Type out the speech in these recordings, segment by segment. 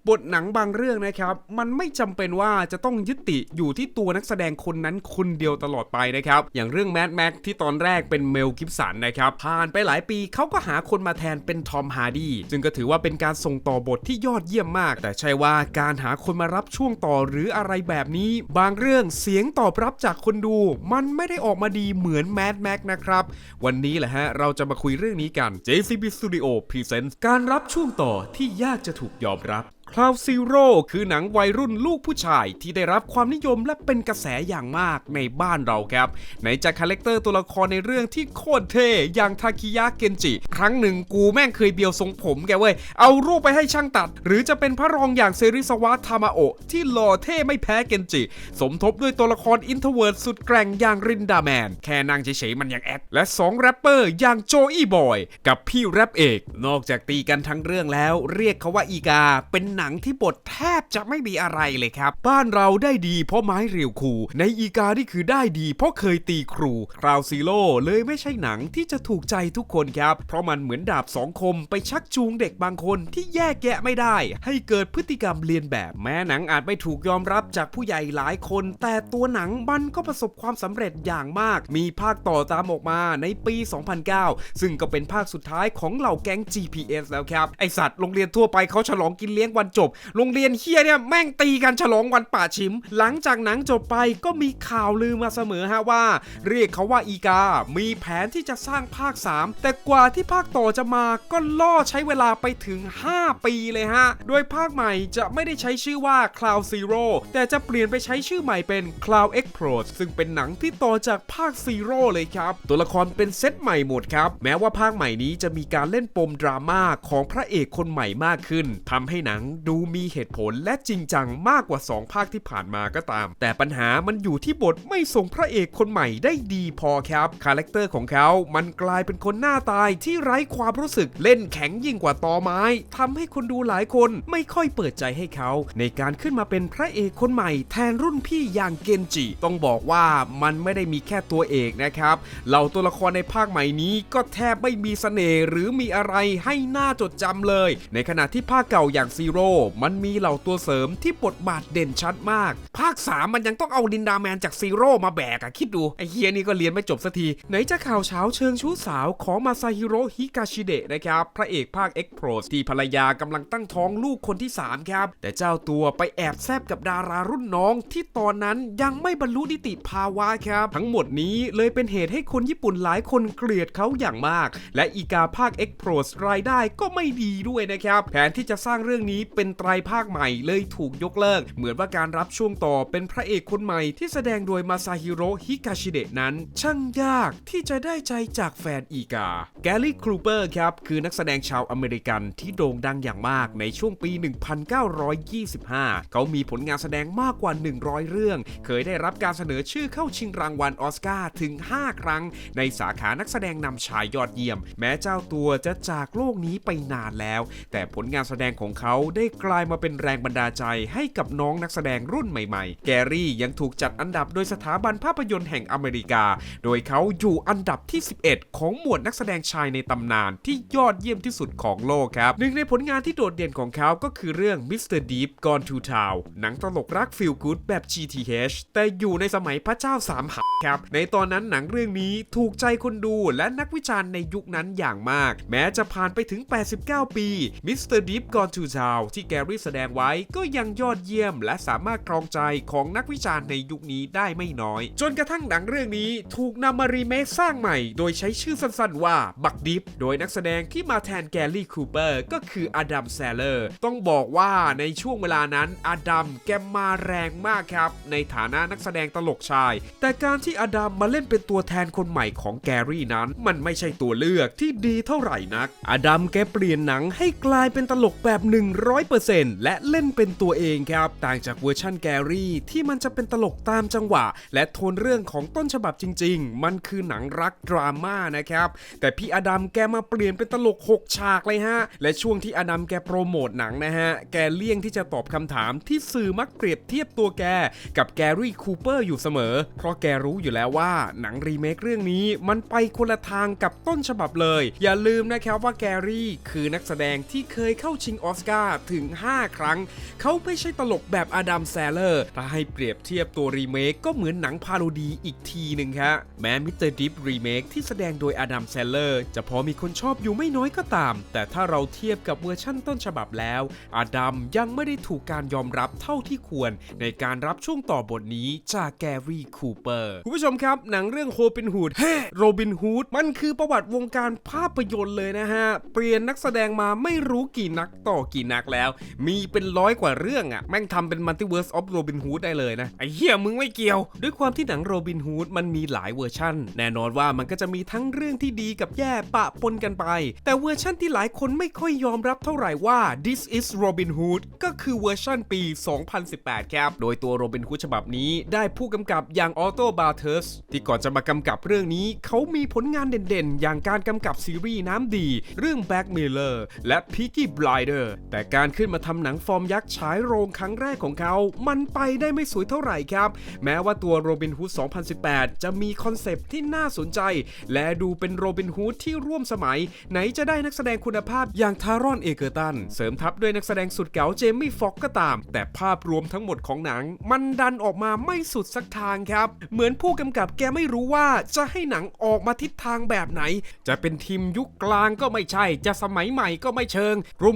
บทหนังบางเรื่องนะครับมันไม่จำเป็นว่าจะต้องยึดติอยู่ที่ตัวนักแสดงคนนั้นคนเดียวตลอดไปนะครับอย่างเรื่องแมดแม็กที่ตอนแรกเป็นเมลกิฟสันนะครับผ่านไปหลายปีเขาก็หาคนมาแทนเป็นทอมฮาร์ดีซึ่งก็ถือว่าเป็นการส่งต่อบทที่ยอดเยี่ยมมากแต่ใช่ว่าการหาคนมารับช่วงต่อหรืออะไรแบบนี้บางเรื่องเสียงตอบรับจากคนดูมันไม่ได้ออกมาดีเหมือนแมดแม็กนะครับวันนี้แหละฮะเราจะมาคุยเรื่องนี้กัน JCB Studio Presents การรับช่วงต่อที่ยากจะถูกยอมรับCloud Zero คือหนังวัยรุ่นลูกผู้ชายที่ได้รับความนิยมและเป็นกระแสอย่างมากในบ้านเราครับไหนจากคาแรคเตอร์ตัวละครในเรื่องที่โคตรเท่อย่างทาคิยะเกนจิครั้งหนึ่งกูแม่งเคยเบียวทรงผมแกเว้ยเอารูปไปให้ช่างตัดหรือจะเป็นพระรองอย่างเซริสวะทามาโอะที่หล่อเท่ไม่แพ้เกนจิสมทบด้วยตัวละครอินโทรเวิร์ตสุดแกร่งอย่างรินดาแมนแค่นั่งเฉยๆมันยังแอคและ2แรปเปอร์อย่างโจอี้บอยกับพี่แรปเอกนอกจากตีกันทั้งเรื่องแล้วเรียกเขาว่าอีกาเป็นหนังที่บทแทบจะไม่มีอะไรเลยครับบ้านเราได้ดีเพราะไม้เรียวคูในอีกานี่คือได้ดีเพราะเคยตีครูคราวซีโร่เลยไม่ใช่หนังที่จะถูกใจทุกคนครับเพราะมันเหมือนดาบสองคมไปชักจูงเด็กบางคนที่แยกแยะไม่ได้ให้เกิดพฤติกรรมเลียนแบบแม้หนังอาจไม่ถูกยอมรับจากผู้ใหญ่หลายคนแต่ตัวหนังมันก็ประสบความสำเร็จอย่างมากมีภาคต่อตามออกมาในปี 2009 ซึ่งก็เป็นภาคสุดท้ายของเหล่าแก๊ง GPS แล้วครับไอสัตว์โรงเรียนทั่วไปเขาฉลองกินเลี้ยงวันจบโรงเรียนเฮียเนี่ยแม่งตีกันฉลองวันป่าชิมหลังจากหนังจบไปก็มีข่าวลือมาเสมอฮะว่าเรียกเขาว่าอีกามีแผนที่จะสร้างภาค 3แต่กว่าที่ภาคต่อจะมาก็ล่อใช้เวลาไปถึง5 ปีเลยฮะโดยภาคใหม่จะไม่ได้ใช้ชื่อว่า Cloud Zero แต่จะเปลี่ยนไปใช้ชื่อใหม่เป็น Cloud Explode ซึ่งเป็นหนังที่ต่อจากภาค Zero เลยครับตัวละครเป็นเซตใหม่หมดครับแม้ว่าภาคใหม่นี้จะมีการเล่นปมดราม่าของพระเอกคนใหม่มากขึ้นทำให้หนังดูมีเหตุผลและจริงจังมากกว่า2ภาคที่ผ่านมาก็ตามแต่ปัญหามันอยู่ที่บทไม่ส่งพระเอกคนใหม่ได้ดีพอครับคาแรคเตอร์ของเขามันกลายเป็นคนหน้าตายที่ไร้ความรู้สึกเล่นแข็งยิ่งกว่าตอไม้ทำให้คนดูหลายคนไม่ค่อยเปิดใจให้เขาในการขึ้นมาเป็นพระเอกคนใหม่แทนรุ่นพี่อย่างเกนจิต้องบอกว่ามันไม่ได้มีแค่ตัวเอกนะครับเหล่าตัวละครในภาคใหม่นี้ก็แทบไม่มีเสน่ห์หรือมีอะไรให้น่าจดจำเลยในขณะที่ภาคเก่าอย่างซีโร่มันมีเหล่าตัวเสริมที่บทบาทเด่นชัดมากภาค 3มันยังต้องเอาลินดาแมนจากซีโร่มาแบกคิดดูไอ้เฮียนี่ก็เรียนไม่จบสักทีไหนจะข่าวเช้าเชิงชู้สาวของมาซาฮิโร่ฮิกาชิเดะนะครับพระเอกภาค X-Pros ที่ภรรยากำลังตั้งท้องลูกคนที่3ครับแต่เจ้าตัวไปแอบแซบกับดารารุ่นน้องที่ตอนนั้นยังไม่บรรลุนิติภาวะครับทั้งหมดนี้เลยเป็นเหตุให้คนญี่ปุ่นหลายคนเกลียดเขาอย่างมากและอีกาภาค X-Pros รายได้ก็ไม่ดีด้วยนะครับแผนที่จะสร้างเรื่องนี้เป็นไตรภาคใหม่เลยถูกยกเลิกเหมือนว่าการรับช่วงต่อเป็นพระเอกคนใหม่ที่แสดงโดยมาซาฮิโร่ฮิกาชิเดะนั้นช่างยากที่จะได้ใจจากแฟนอีกาแกลลี่ครูเปอร์ครับคือนักแสดงชาวอเมริกันที่โด่งดังอย่างมากในช่วงปี 1925 เขามีผลงานแสดงมากกว่า 100 เรื่องเคยได้รับการเสนอชื่อเข้าชิงรางวัลออสการ์ถึง 5 ครั้งในสาขานักแสดงนำชายยอดเยี่ยมแม้เจ้าตัวจะจากโลกนี้ไปนานแล้วแต่ผลงานแสดงของเขาได้กลายมาเป็นแรงบันดาลใจให้กับน้องนักแสดงรุ่นใหม่ๆแกรี่ยังถูกจัดอันดับโดยสถาบันภาพยนตร์แห่งอเมริกาโดยเขาอยู่อันดับที่ 11 ของหมวดนักแสดงชายในตำนานที่ยอดเยี่ยมที่สุดของโลกครับหนึ่งในผลงานที่โดดเด่นของเขาก็คือเรื่อง Mr. Deep Gone to Town หนังตลกรัก Feel Good แบบ GTH แต่อยู่ในสมัยพระเจ้าสามหักครับในตอนนั้นหนังเรื่องนี้ถูกใจคนดูและนักวิจารณ์ในยุคนั้นอย่างมากแม้จะผ่านไปถึง 89 ปี Mr. Deep Gone to Town ที่แกรี่แสดงไว้ก็ยังยอดเยี่ยมและสามารถครองใจของนักวิจารณ์ในยุคนี้ได้ไม่น้อยจนกระทั่งหนังเรื่องนี้ถูกนำมารีเมคสร้างใหม่โดยใช้ชื่อสั้นๆว่าบักดิฟโดยนักแสดงที่มาแทนแกลลี่คูเปอร์ก็คืออดัมแซเลอร์ต้องบอกว่าในช่วงเวลานั้นอดัมแกมาแรงมากครับในฐานะนักแสดงตลกชายแต่การที่อดัมมาเล่นเป็นตัวแทนคนใหม่ของแกรี่นั้นมันไม่ใช่ตัวเลือกที่ดีเท่าไหร่นักอดัมแกเปลี่ยนหนังให้กลายเป็นตลกแบบ 100% และเล่นเป็นตัวเองครับต่างจากเวอร์ชันแกรี่ที่มันจะเป็นตลกตามจังหวะและโทนเรื่องของต้นฉบับจริงๆมันคือหนังรักดราม่านะครับแต่พี่อดัมแกมาเปลี่ยนเป็นตลก6ฉากเลยฮะและช่วงที่อดัมแกโปรโมทหนังนะฮะแกเลี่ยงที่จะตอบคำถามที่สื่อมักเปรียบเทียบตัวแกกับแกรี่คูเปอร์อยู่เสมอเพราะแกรู้อยู่แล้วว่าหนังรีเมคเรื่องนี้มันไปคนละทางกับต้นฉบับเลยอย่าลืมนะครับว่าแกรี่คือนักแสดงที่เคยเข้าชิงออสการ์ถึง ถึง5 ครั้งเขาไม่ใช่ตลกแบบอดัม แซนเลอร์ถ้าให้เปรียบเทียบตัวรีเมคก็เหมือนหนังพาโรดีอีกทีหนึ่งครับแม้มิสเตอร์ดิฟรีเมคที่แสดงโดยอดัม แซนเลอร์จะพอมีคนชอบอยู่ไม่น้อยก็ตามแต่ถ้าเราเทียบกับเวอร์ชั่นต้นฉบับแล้วอดัมยังไม่ได้ถูกการยอมรับเท่าที่ควรในการรับช่วงต่อบทนี้จากแกรี่ คูเปอร์คุณผู้ชมครับหนังเรื่องโรบินฮูดโรบินฮูดมันคือประวัติวงการภาพยนตร์เลยนะฮะเปลี่ยนนักแสดงมาไม่รู้กี่นักต่อกี่นักแล้วมีเป็น100 กว่าเรื่องอ่ะแม่งทำเป็น Multiverse of Robin Hood ได้เลยนะไอ้เหี้ยมึงไม่เกี่ยวด้วยความที่หนังโรบินฮูดมันมีหลายเวอร์ชั่นแน่นอนว่ามันก็จะมีทั้งเรื่องที่ดีกับแย่ปะปนกันไปแต่เวอร์ชั่นที่หลายคนไม่ค่อยยอมรับเท่าไหร่ว่า This is Robin Hood ก็คือเวอร์ชั่นปี 2018 ครับโดยตัวโรบินฮูดฉบับนี้ได้ผู้กำกับอย่างออโต บาเทสที่ก่อนจะมากำกับเรื่องนี้เขามีผลงานเด่นๆอย่างการกำกับซีรีส์น้ำดีเรื่อง Black Mirror และ Peaky Blinders แต่การขึ้นมาทำหนังฟอร์มยักษ์ฉายโรงครั้งแรกของเขามันไปได้ไม่สวยเท่าไหร่ครับแม้ว่าตัวโรบินฮูด 2018 จะมีคอนเซปต์ที่น่าสนใจและดูเป็นโรบินฮูดที่ร่วมสมัยไหนจะได้นักแสดงคุณภาพอย่างทารอน เอเกอร์ตันเสริมทัพด้วยนักแสดงสุดเก๋าเจมี่ ฟ็อกก็ตามแต่ภาพรวมทั้งหมดของหนังมันดันออกมาไม่สุดสักทางครับเหมือนผู้กำกับแกไม่รู้ว่าจะให้หนังออกมาทิศทางแบบไหนจะเป็นทีมยุคกลางก็ไม่ใช่จะสมัยใหม่ก็ไม่เชิง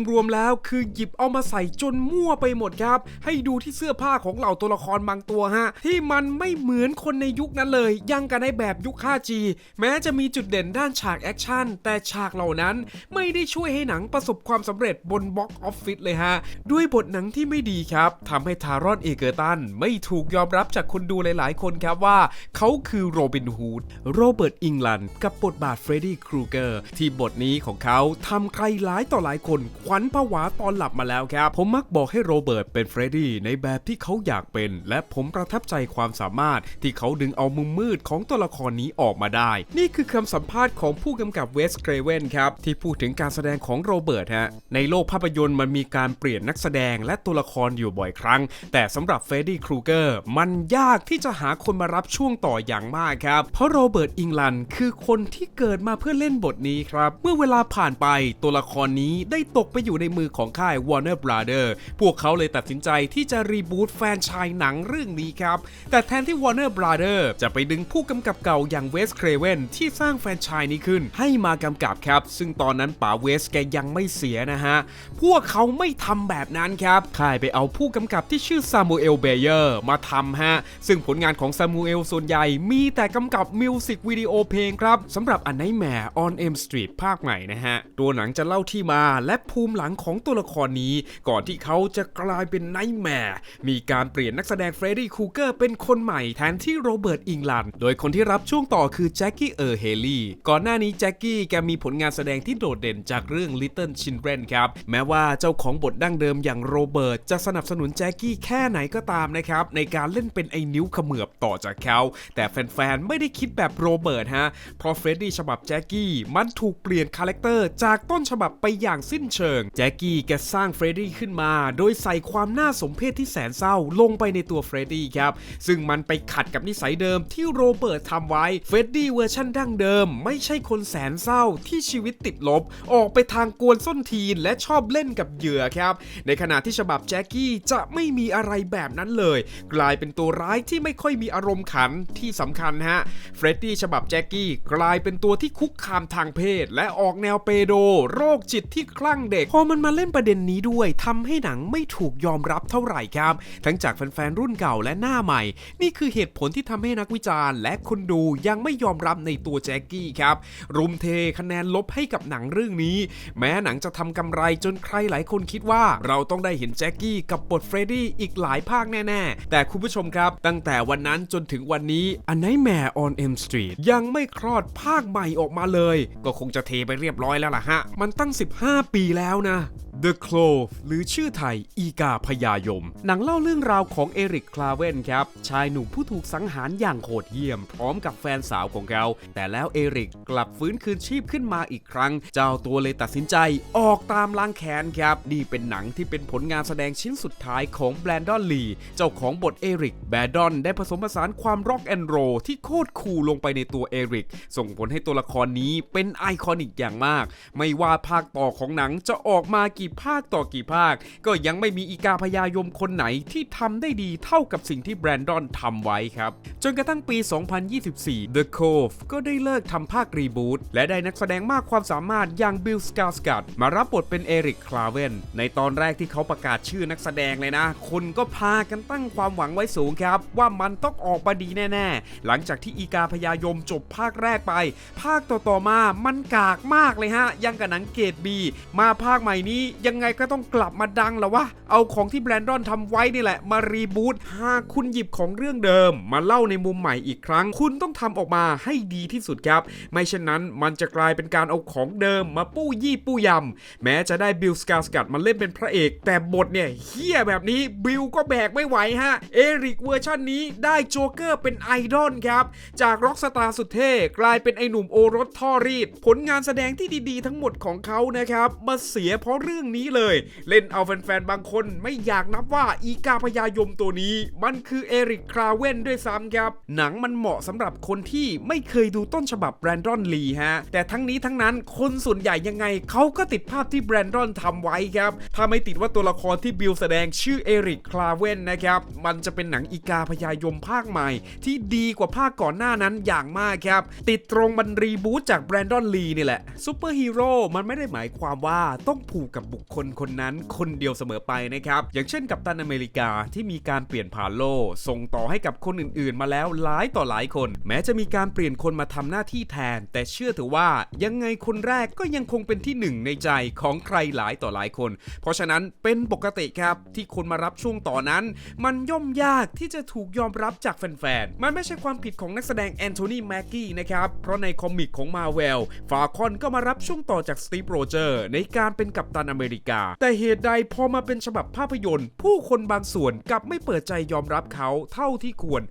รวมๆแล้วคือหยิบเอามาใส่จนมั่วไปหมดครับให้ดูที่เสื้อผ้าของเหล่าตัวละครบางตัวฮะที่มันไม่เหมือนคนในยุคนั้นเลยยังกันในแบบยุค 5G แม้จะมีจุดเด่นด้านฉากแอคชั่นแต่ฉากเหล่านั้นไม่ได้ช่วยให้หนังประสบความสำเร็จบนบ็อกซ์ออฟฟิศเลยฮะด้วยบทหนังที่ไม่ดีครับทำให้ทารอน เอเกอร์ตันไม่ถูกยอมรับจากคนดูหลายๆคนครับว่าเขาคือโรบินฮูดโรเบิร์ต อิงแลนด์กับบทบาทเฟรดดี้ ครูเกอร์ที่บทนี้ของเขาทำใครหลายต่อหลายคนขวัญผวาตอนหลับมาแล้วครับผมมักบอกให้โรเบิร์ตเป็นเฟรดดี้ในแบบที่เขาอยากเป็นและผมประทับใจความสามารถที่เขาดึงเอามุมมืดของตัวละครนี้ออกมาได้นี่คือคำสัมภาษณ์ของผู้กำกับเวส เครเวนครับที่พูดถึงการแสดงของโรเบิร์ตฮะในโลกภาพยนตร์มันมีการเปลี่ยนนักแสดงและตัวละครอยู่บ่อยครั้งแต่สำหรับเฟรดดี้ ครูเกอร์มันยากที่จะหาคนมารับช่วงต่ออย่างมากครับเพราะโรเบิร์ต อิงแลนด์คือคนที่เกิดมาเพื่อเล่นบทนี้ครับเมื่อเวลาผ่านไปตัวละครนี้ได้ตกไปอยู่ในมือของค่าย Warner Brothers พวกเขาเลยตัดสินใจที่จะรีบูตแฟรนไชส์หนังเรื่องนี้ครับแต่แทนที่ Warner Brothers จะไปดึงผู้กำกับเก่าอย่างเวส เครเวนที่สร้างแฟรนไชส์นี้ขึ้นให้มากำกับครับซึ่งตอนนั้นป๋าเวสแกยังไม่เสียนะฮะพวกเขาไม่ทำแบบนั้นครับค่ายไปเอาผู้กำกับที่ชื่อซามูเอล เบเยอร์มาทำฮะซึ่งผลงานของซามูเอลส่วนใหญ่มีแต่กำกับมิวสิกวิดีโอเพลงครับสำหรับ A Nightmare on Elm Street ภาคใหม่นะฮะตัวหนังจะเล่าที่มาและภูมิหลังของตัวละครนี้ก่อนที่เขาจะกลายเป็นไนท์แมร์มีการเปลี่ยนนักแสดงเฟรดดี้ ครูเกอร์เป็นคนใหม่แทนที่โรเบิร์ต อิงแลนด์โดยคนที่รับช่วงต่อคือแจ็คกี้ เฮลี่ก่อนหน้านี้แจ็คกี้แกมีผลงานแสดงที่โดดเด่นจากเรื่อง Little Children ครับแม้ว่าเจ้าของบทดั้งเดิมอย่างโรเบิร์ตจะสนับสนุนแจ็คกี้แค่ไหนก็ตามนะครับในการเล่นเป็นไอ้นิ้วเขมือบต่อจากเขาแต่แฟนๆไม่ได้คิดแบบโรเบิร์ตฮะเพราะเฟรดดี้ฉบับแจ็คกี้มันถูกเปลี่ยนคาแรคเตอร์จากต้นฉบับไปอย่างสิ้นเชิงแจ็คกี้แกสร้างเฟรดดี้ขึ้นมาโดยใส่ความน่าสมเพชที่แสนเศร้าลงไปในตัวเฟรดดี้ครับซึ่งมันไปขัดกับนิสัยเดิมที่โรเบิร์ตทำไว้เฟรดดี้เวอร์ชันดั้งเดิมไม่ใช่คนแสนเศร้าที่ชีวิตติดลบออกไปทางกวนส้นตีนและชอบเล่นกับเหยื่อครับในขณะที่ฉบับแจ็คกี้จะไม่มีอะไรแบบนั้นเลยกลายเป็นตัวร้ายที่ไม่ค่อยมีอารมณ์ขันที่สำคัญฮะเฟรดดี้ฉบับแจ็คกี้กลายเป็นตัวที่คุกคามทางเพศและออกแนวเปโดโรคจิตที่คลั่งเด็กพอมันมาเล่นประเด็นนี้ด้วยทำให้หนังไม่ถูกยอมรับเท่าไหร่ครับทั้งจากแฟนๆรุ่นเก่าและหน้าใหม่นี่คือเหตุผลที่ทำให้นักวิจารณ์และคนดูยังไม่ยอมรับในตัวแจ็คกี้ครับรุมเทคะแนนลบให้กับหนังเรื่องนี้แม้หนังจะทำกำไรจนใครหลายคนคิดว่าเราต้องได้เห็นแจ็คกี้กับบทเฟรดดี้อีกหลายภาคแน่ๆแต่คุณผู้ชมครับตั้งแต่วันนั้นจนถึงวันนี้ A Nightmare on Elm Street ยังไม่คลอดภาคใหม่ออกมาเลยก็คงจะเทไปเรียบร้อยแล้วล่ะฮะมันตั้ง15 ปีแล้วนะ The Clove หรือชื่อไทยอีกาพญายมหนังเล่าเรื่องราวของเอริก คลาเวนครับชายหนุ่มผู้ถูกสังหารอย่างโหดเหี้ยมพร้อมกับแฟนสาวของเขาแต่แล้วเอริกกลับฟื้นคืนชีพขึ้นมาอีกครั้งเจ้าตัวเลยตัดสินใจออกตามล้างแค้นครับนี่เป็นหนังที่เป็นผลงานแสดงชิ้นสุดท้ายของแบรนดอน ลีเจ้าของบทเอริกแบรนดอนได้ผสมผสานความร็อกแอนด์โรลที่โคตรคูลลงไปในตัวเอริกส่งผลให้ตัวละครนี้เป็นไอคอนิกอย่างมากไม่ว่าภาคต่อของหนังจะออกมากี่ ภาคต่อกี่ภาคก็ยังไม่มีอีกาพญายมคนไหนที่ทำได้ดีเท่ากับสิ่งที่แบรนดอนทำไว้ครับจนกระทั่งปี 2024 The Cove ก็ได้เลิกทำภาครีบูตและได้นักแสดงมากความสามารถอย่างบิล สการ์สกัดมารับบทเป็นเอริก คลาเวนในตอนแรกที่เขาประกาศชื่อนักแสดงเลยนะคนก็พากันตั้งความหวังไว้สูงครับว่ามันต้องออกมาดีแน่ๆหลังจากที่อีกาพญายมจบภาคแรกไปภาคต่อมามันกากมากเลยฮะยังกับหนังเกรด B มาภาคใหม่นี้ยังไงก็ต้องกลับมาดังแล้ววะเอาของที่แบรนดอนทำไว้นี่แหละมารีบูตหากคุณหยิบของเรื่องเดิมมาเล่าในมุมใหม่อีกครั้งคุณต้องทำออกมาให้ดีที่สุดครับไม่เช่นนั้นมันจะกลายเป็นการเอาของเดิมมาปู้ยี่ปู้ยำแม้จะได้บิล สการ์สกัดมาเล่นเป็นพระเอกแต่บทเนี่ยเหี้ยแบบนี้บิลก็แบกไม่ไหวฮะเอริกเวอร์ชันนี้ได้โจ๊กเกอร์เป็นไอดอลครับจากร็อกสตาร์สุดเท่กลายเป็นไอหนุ่มโอรสท่อรีดผลงานแสดงที่ดีๆทั้งหมดของเขานะครับมาเสียเพราะเรื่องนี้เลยเล่นเอาแฟนๆบางคนไม่อยากนับว่าอีกาพญายมตัวนี้มันคือเอริก คลาเวนด้วยซ้ำครับหนังมันเหมาะสำหรับคนที่ไม่เคยดูต้นฉบับแบรนดอนลีฮะแต่ทั้งนี้ทั้งนั้นคนส่วนใหญ่ยังไงเขาก็ติดภาพที่แบรนดอนทำไว้ครับถ้าไม่ติดว่าตัวละครที่บิลแสดงชื่อเอริก คลาเวนนะครับมันจะเป็นหนังอีกาพญายมภาคใหม่ที่ดีกว่าภาคก่อนหน้านั้นอย่างมากครับติดตรงมันรีบูตจากแบรนดอนลีนี่แหละซูเปอร์ฮีโร่มันไม่ได้หมายความว่าต้องผูกกับบุคคลคนนั้นคนเดียวเสมอไปนะครับอย่างเช่นกัปตันอเมริกาที่มีการเปลี่ยนผ่านโลส่งต่อให้กับคนอื่นๆมาแล้วหลายต่อหลายคนแม้จะมีการเปลี่ยนคนมาทำหน้าที่แทนแต่เชื่อเถอะว่ายังไงคนแรกก็ยังคงเป็นที่หนึ่งในใจของใครหลายต่อหลายคนเพราะฉะนั้นเป็นปกติครับที่คนมารับช่วงต่อนั้นมันย่อมยากที่จะถูกยอมรับจากแฟนๆมันไม่ใช่ความผิดของนักแสดงแอนโทนี แม็กกี้นะครับเพราะในคอมิกของมาเวลฟาคอนก็มารับช่วงต่อจากสตีฟ โรเจอร์ในการเป็นกัปตันอเมริกาแต่เหตุใดพอมาเป็นฉบับภาพยนตร์ผู้คนบางส่วนกลับไม่เปิดใจยอมรับเขาเท่าที่ควร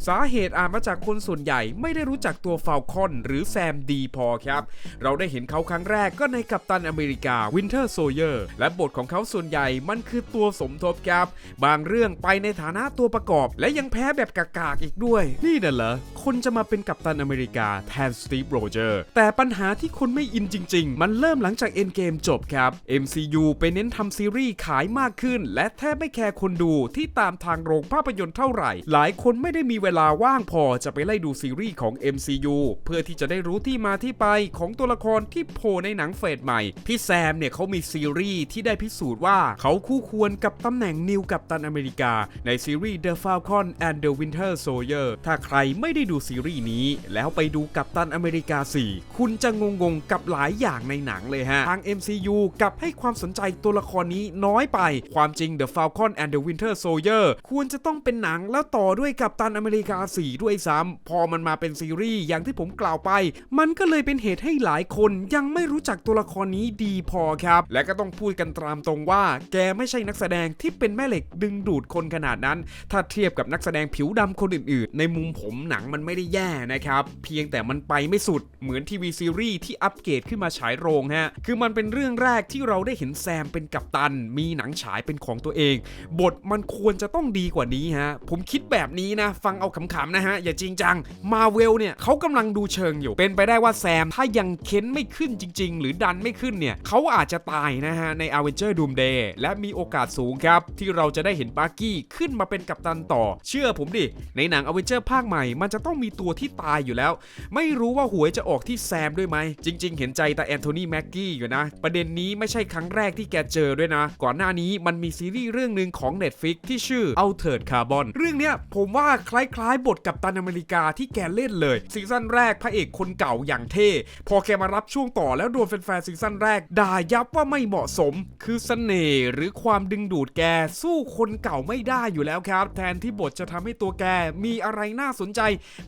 สาเหตุอาจมาจากคนส่วนใหญ่ไม่ได้รู้จักตัวฟาคอนหรือแซมดีพอครับเราได้เห็นเขาครั้งแรกก็ในกัปตันอเมริกาวินเทอร์โซเยอร์และบทของเขาส่วนใหญ่มันคือตัวสมทบครับบางเรื่องไปในฐานะตัวประกอบและยังแพ้แบบกากๆอีกด้วยนี่น่ะเหรอคนจะมาเป็นกัปตันอเมริกาแทนสตีฟ โรเจอร์แต่ปัญหาที่คนไม่อินจริงๆมันเริ่มหลังจากเอ็นเกมจบครับ MCU ไปเน้นทำซีรีส์ขายมากขึ้นและแทบไม่แคร์คนดูที่ตามทางโรงภาพยนตร์เท่าไหร่หลายคนไม่ได้มีเวลาว่างพอจะไปไล่ดูซีรีส์ของ MCU เพื่อที่จะได้รู้ที่มาที่ไปของตัวละครที่โผล่ในหนังเฟสใหม่พี่แซมเนี่ยเขามีซีรีส์ที่ได้พิสูจน์ว่าเขาคู่ควรกับตำแหน่งนิวกัปตันอเมริกาในซีรีส์ The Falcon and the Winter Soldier ถ้าใครไม่ได้ดูซีรีส์นี้แล้วไปดูกัปตันอเมริกา 4คุณจะงงๆกับหลายอย่างในหนังเลยฮะทาง MCU กลับให้ความสนใจตัวละครนี้น้อยไปความจริง The Falcon and the Winter Soldier ควรจะต้องเป็นหนังแล้วต่อด้วยกัปตันอเมริกา 4ด้วยซ้ำพอมันมาเป็นซีรีส์อย่างที่ผมกล่าวไปมันก็เลยเป็นเหตุให้หลายคนยังไม่รู้จักตัวละครนี้ดีพอครับและก็ต้องพูดกันตามตรงว่าแกไม่ใช่นักแสดงที่เป็นแม่เหล็กดึงดูดคนขนาดนั้นถ้าเทียบกับนักแสดงผิวดำคนอื่นๆในมุมผมหนังมันไม่ได้แย่นะครับเพียงแต่มันไปไม่สุดเหมือนทีวีซีรีส์ที่อัปเกรดขึ้นมาฉายโรงฮะคือมันเป็นเรื่องแรกที่เราได้เห็นแซมเป็นกัปตันมีหนังฉายเป็นของตัวเองบทมันควรจะต้องดีกว่านี้ฮะผมคิดแบบนี้นะฟังเอาขำๆนะฮะอย่าจริงจังมาเวลเนี่ยเขากำลังดูเชิงอยู่เป็นไปได้ว่าแซมถ้ายังเค้นไม่ขึ้นจริงๆหรือดันไม่ขึ้นเนี่ยเขาอาจจะตายนะฮะใน Avenger Doomsday และมีโอกาสสูงครับที่เราจะได้เห็นบักกี้ขึ้นมาเป็นกัปตันต่อเชื่อผมดิในหนัง Avenger ภาคใหม่มันจะต้องมีตัวที่ตายอยู่แล้วไม่รู้ว่าหวยจะออกที่แซมด้วยไหมจริงๆเห็นใจแต่แอนโทนี แม็กกี้อยู่นะประเด็นนี้ไม่ใช่ครั้งแรกที่แกเจอด้วยนะก่อนหน้านี้มันมีซีรีส์เรื่องนึงของ Netflix ที่ชื่อ Altered Carbon เรื่องเนี้ยผมว่าคล้ายๆบทกัปตันอเมริกาที่แกเล่นเลยซีซั่นแรกพระเอกคนเก่าอย่างเท่พอแกมารับช่วงต่อแล้วโดนแฟนๆซีซั่นแรกด่ายับว่าไม่เหมาะสมคือเสน่ห์หรือความดึงดูดแกสู้คนเก่าไม่ได้อยู่แล้วครับแทนที่บทจะทำให้ตัวแกมีอะไรน่าสนใจ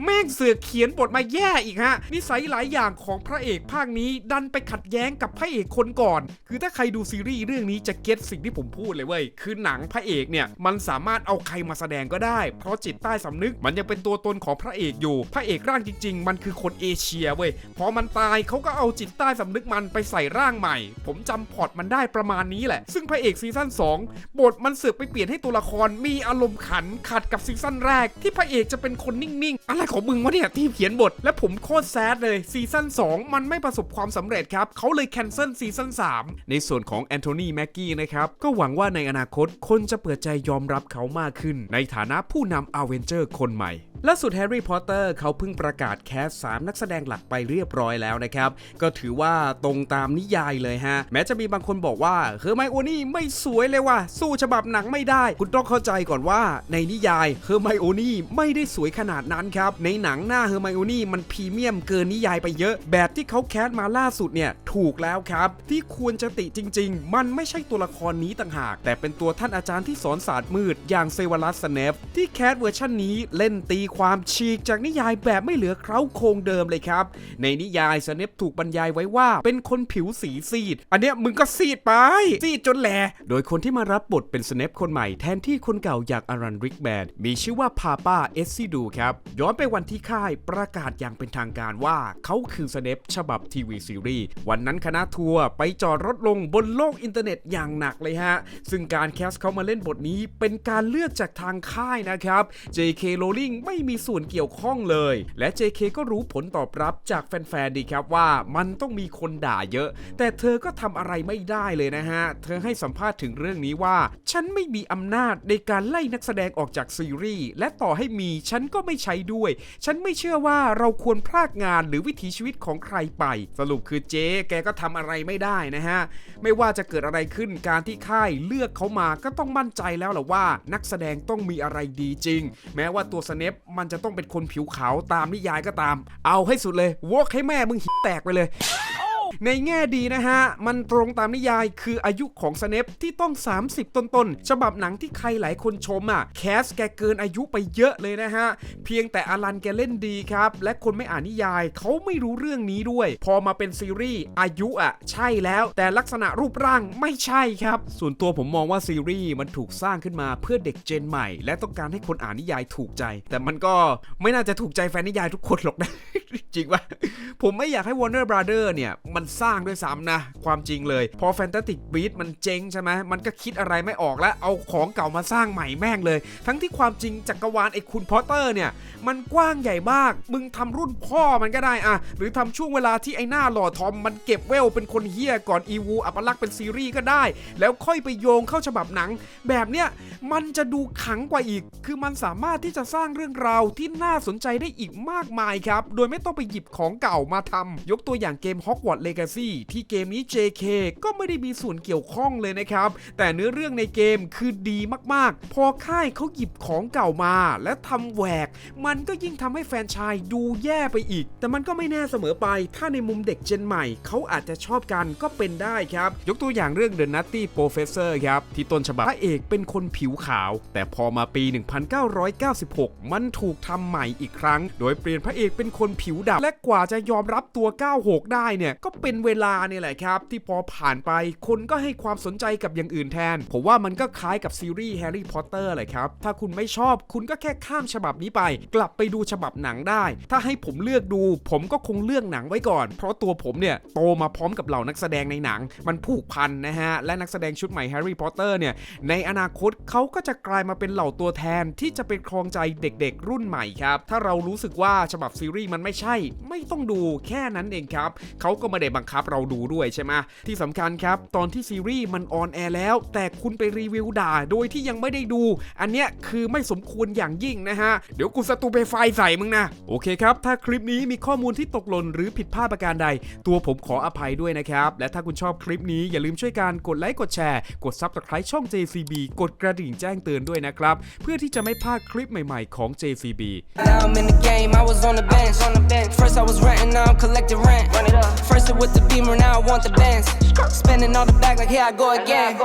แม่งเสือกเขียนบทมาแย่อีกฮะนิสัยหลายอย่างของพระเอกภาคนี้ดันไปขัดแย้งกับพระเอกคนก่อนคือถ้าใครดูซีรีส์เรื่องนี้จะเก็ตสิ่งที่ผมพูดเลยเว้ยคือหนังพระเอกเนี่ยมันสามารถเอาใครมาแสดงก็ได้เพราะจิตใต้สำนึกมันยังเป็นตัวตนของพระเอกอยู่พระเอกร่างจริงๆมันคือคนเอเชียเว้ยพอมันตายเขาก็เอาจิตใต้สำนึกมันไปใส่ร่างใหม่ผมจำพล็อตมันได้ประมาณนี้แหละซึ่งพระเอกซีซั่น2บทมันเสือกไปเปลี่ยนให้ตัวละครมีอารมณ์ขัดกับซีซั่นแรกที่พระเอกจะเป็นคนนิ่งๆอะไรของมึงวะเนี่ยที่เขียนบทและผมโคตรแซดเลยซีซั่น2มันไม่ประสบความสำเร็จครับเขาเลยแคนเซิลซีซั่น3ในส่วน ส่วนของแอนโทนีแม็กกี้นะครับก็หวังว่าในอนาคตคนจะเปิดใจยอมรับเขามากขึ้นในฐานะผู้นำอเวนเจอร์คนใหม่ล่าสุดแฮร์รี่พอตเตอร์เขาเพิ่งประกาศแคส3นักแสดงหลักไปเรียบร้อยแล้วนะครับก็ถือว่าตรงตามนิยายเลยฮะแม้จะมีบางคนบอกว่าเฮอร์ไมโอนี่ไม่สวยเลยว่ะสู้ฉบับหนังไม่ได้คุณต้องเข้าใจก่อนว่าในนิยายเฮอร์ไมโอนี่ไม่ได้สวยขนาดนั้นครับในหนังหน้าเฮอร์ไมโอนี่มันพรีเมียมเกินนิยายไปเยอะแบบที่เขาแคสมาล่าสุดเนี่ยถูกแล้วครับที่ควรจะติจริงๆมันไม่ใช่ตัวละครนี้ต่างหากแต่เป็นตัวท่านอาจารย์ที่สอนศาสตร์มืดอย่างเซวารัส สเนปที่แคสเวอร์ชันนี้เล่นตีความฉีกจากนิยายแบบไม่เหลือเคราโครงเดิมเลยครับในนิยายสเนปถูกบรรยายไว้ว่าเป็นคนผิวสีซีดอันเนี้ยมึงก็ซีดไปซีดจนแหลโดยคนที่มารับบทเป็นสเนปคนใหม่แทนที่คนเก่าอย่างอารัน ริกแมนมีชื่อว่าพาป้าเอสซิดูครับย้อนไปวันที่ค่ายประกาศอย่างเป็นทางการว่าเขาคือสเนปฉบับทีวีซีรีส์วันนั้นคณะทัวร์ไปจอดรถลงบนโลกอินเทอร์เน็ตอย่างหนักเลยฮะซึ่งการแคสเขามาเล่นบทนี้เป็นการเลือกจากทางค่ายนะครับ JK Rowling ไม่มีส่วนเกี่ยวข้องเลยและ JK ก็รู้ผลตอบรับจากแฟนๆดีครับว่ามันต้องมีคนด่าเยอะแต่เธอก็ทำอะไรไม่ได้เลยนะฮะเธอให้สัมภาษณ์ถึงเรื่องนี้ว่าฉันไม่มีอำนาจในการไล่นักแสดงออกจากซีรีส์และต่อให้มีฉันก็ไม่ใช้ด้วยฉันไม่เชื่อว่าเราควรพรากงานหรือวิถีชีวิตของใครไปสรุปคือเจ๊แกก็ทำอะไรไม่ได้นะฮะไม่ว่าจะเกิดอะไรขึ้นการที่ค่ายเลือกเขามาก็ต้องมั่นใจแล้วแหละว่านักแสดงต้องมีอะไรดีจริงแม้ว่าตัวสเนปมันจะต้องเป็นคนผิวขาวตามนิยายก็ตามเอาให้สุดเลยวอกให้แม่มึงหิแตกไปเลยในแง่ดีนะฮะมันตรงตามนิยายคืออายุของสเนปที่ต้อง30ต้นๆฉบับหนังที่ใครหลายคนชมแคสแกเกินอายุไปเยอะเลยนะฮะเพียงแต่อลันแกเล่นดีครับและคนไม่อ่านนิยายเขาไม่รู้เรื่องนี้ด้วยพอมาเป็นซีรีส์อายุใช่แล้วแต่ลักษณะรูปร่างไม่ใช่ครับส่วนตัวผมมองว่าซีรีส์มันถูกสร้างขึ้นมาเพื่อเด็กเจนใหม่และต้องการให้คนอ่านนิยายถูกใจแต่มันก็ไม่น่าจะถูกใจแฟนนิยายทุกคนหรอกนะ จริงป่ะผมไม่อยากให้ Warner Brother เนี่ยมันสร้างด้วยซ้ำนะความจริงเลยพอ Fantastic Beasts มันเจ๊งใช่ไหมมันก็คิดอะไรไม่ออกแล้วเอาของเก่ามาสร้างใหม่แม่งเลยทั้งที่ความจริงจักรวาลไอ้คุณพอตเตอร์เนี่ยมันกว้างใหญ่มากมึงทำรุ่นพ่อมันก็ได้หรือทำช่วงเวลาที่ไอ้หน้าหล่อทอมมันเก็บเวลเป็นคนเฮี้ยก่อนอีวูอัปลักษณ์เป็นซีรีส์ก็ได้แล้วค่อยไปโยงเข้าฉบับหนังแบบเนี้ยมันจะดูขังกว่าอีกคือมันสามารถที่จะสร้างเรื่องราวที่น่าสนใจได้อีกมากมายครับโดยไม่ต้องไปหยิบของเก่ามาทำยกตัวอย่างเกม Hogwarts Legacy ที่เกมนี้ JK ก็ไม่ได้มีส่วนเกี่ยวข้องเลยนะครับแต่เนื้อเรื่องในเกมคือดีมากๆพอค่ายเขาหยิบของเก่ามาและทำแหวกมันก็ยิ่งทำให้แฟนชายดูแย่ไปอีกแต่มันก็ไม่แน่เสมอไปถ้าในมุมเด็กเจนใหม่เขาอาจจะชอบกันก็เป็นได้ครับยกตัวอย่างเรื่อง The Nutty Professor ครับที่ต้นฉบับพระเอกเป็นคนผิวขาวแต่พอมาปี 1996 มันถูกทำใหม่อีกครั้งโดยเปลี่ยนพระเอกเป็นคนผิวดำและกว่าจะยอมรับตัว 96 ได้เนี่ยก็เป็นเวลาเนี่ยแหละครับที่พอผ่านไปคนก็ให้ความสนใจกับอย่างอื่นแทนผมว่ามันก็คล้ายกับซีรีส์แฮร์รี่พอตเตอร์แหละครับถ้าคุณไม่ชอบคุณก็แค่ข้ามฉบับนี้ไปกลับไปดูฉบับหนังได้ถ้าให้ผมเลือกดูผมก็คงเลือกหนังไว้ก่อนเพราะตัวผมเนี่ยโตมาพร้อมกับเหล่านักแสดงในหนังมันผูกพันนะฮะและนักแสดงชุดใหม่แฮร์รี่พอตเตอร์เนี่ยในอนาคตเขาก็จะกลายมาเป็นเหล่าตัวแทนที่จะเป็นครองใจเด็กๆรุ่นใหม่ครับถ้าเรารู้สึกว่าฉบับซีรีส์มันไม่ใช่ไม่ต้องดูแค่นั้นเองครับเขาก็ไม่ได้บังคับเราดูด้วยใช่ไหมที่สำคัญครับตอนที่ซีรีส์มันออนแอร์แล้วแต่คุณไปรีวิวด่าโดยที่ยังไม่ได้ดูอันเนี้ยคือไม่สมควรอย่างยิ่งนะฮะเดี๋ยวกูสตูไปไฟใส่มึงนะโอเคครับถ้าคลิปนี้มีข้อมูลที่ตกหล่นหรือผิดพลาดประการใดตัวผมขออภัยด้วยนะครับและถ้าคุณชอบคลิปนี้อย่าลืมช่วยกันกดไลค์กดแชร์กด Subscribe ช่อง JCB กดกระดิ่งแจ้งเตือนด้วยนะครับเพื่อที่จะไม่พลาดคลิปใหม่ๆของ JCB Now I'm in the game, I was on the bench. First I was renting, now I'm collecting rent. First it with the Beamer, now I want the Benz. Spending all the bag like here I go again.